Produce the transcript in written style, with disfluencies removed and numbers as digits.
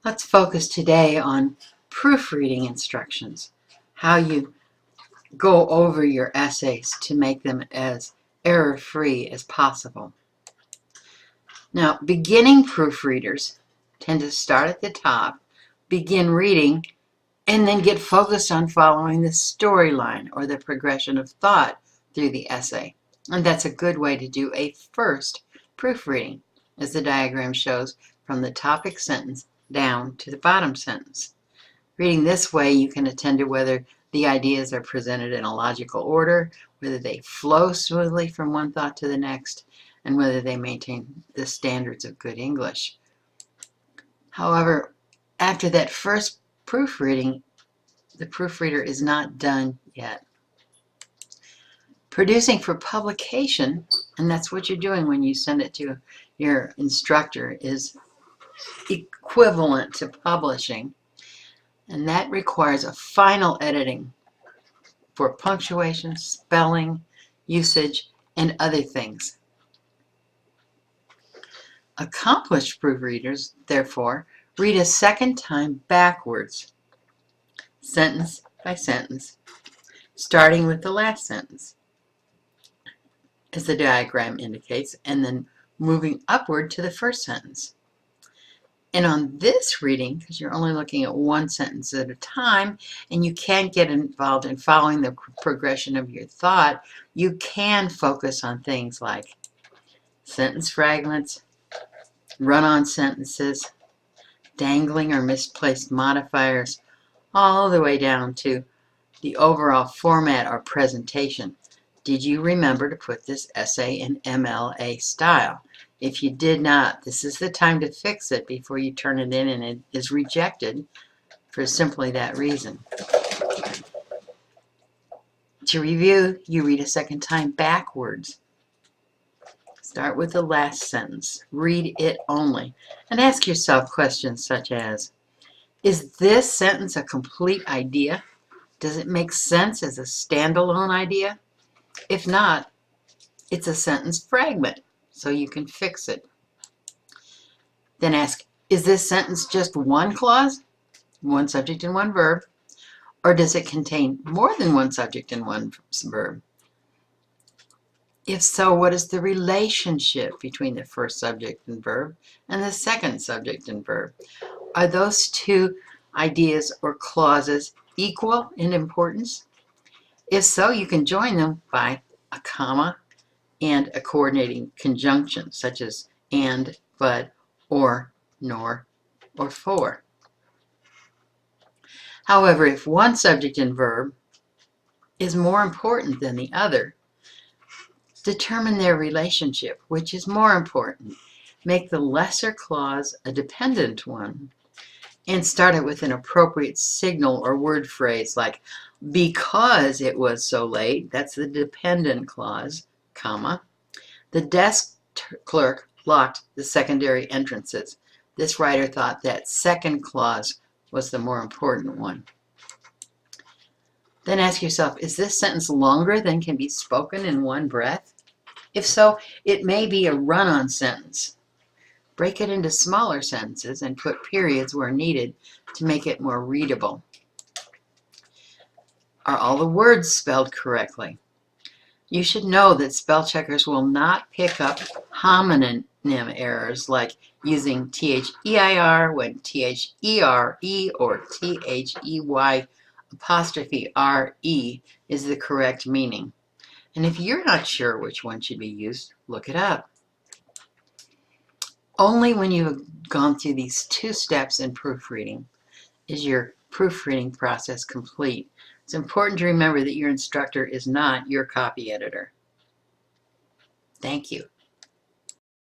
Let's focus today on proofreading instructions, how you go over your essays to make them as error-free as possible. Now, beginning proofreaders tend to start at the top, begin reading, and then get focused on following the storyline or the progression of thought through the essay. And that's a good way to do a first proofreading, as the diagram shows, from the topic sentence down to the bottom sentence. Reading this way, you can attend to whether the ideas are presented in a logical order, whether they flow smoothly from one thought to the next, and whether they maintain the standards of good English. However, after that first proofreading, the proofreader is not done yet. Producing for publication, and that's what you're doing when you send it to your instructor, is equivalent to publishing, and that requires a final editing for punctuation, spelling, usage, and other things. Accomplished proofreaders, therefore, read a second time backwards, sentence by sentence, starting with the last sentence, as the diagram indicates, and then moving upward to the first sentence. And on this reading, because you're only looking at one sentence at a time, and you can't get involved in following the progression of your thought, you can focus on things like sentence fragments, run-on sentences, dangling or misplaced modifiers, all the way down to the overall format or presentation. Did you remember to put this essay in MLA style? If you did not, this is the time to fix it before you turn it in and it is rejected for simply that reason. To review, you read a second time backwards. Start with the last sentence. Read it only. And ask yourself questions such as, is this sentence a complete idea? Does it make sense as a standalone idea? If not, it's a sentence fragment, so you can fix it. Then ask, is this sentence just one clause, one subject and one verb, or does it contain more than one subject and one verb? If so, what is the relationship between the first subject and verb and the second subject and verb? Are those two ideas or clauses equal in importance? If so, you can join them by a comma and a coordinating conjunction, such as and, but, or, nor, or for. However, if one subject and verb is more important than the other, determine their relationship, which is more important. Make the lesser clause a dependent one, and start it with an appropriate signal or word phrase like, because it was so late, that's the dependent clause, comma. The desk clerk locked the secondary entrances. This writer thought that second clause was the more important one. Then ask yourself, is this sentence longer than can be spoken in one breath? If so, it may be a run-on sentence. Break it into smaller sentences and put periods where needed to make it more readable. Are all the words spelled correctly? You should know that spell checkers will not pick up homonym errors like using THEIR when THERE or THEY apostrophe RE is the correct meaning. And if you're not sure which one should be used, look it up. Only when you have gone through these two steps in proofreading is your proofreading process complete. It's important to remember that your instructor is not your copy editor. Thank you.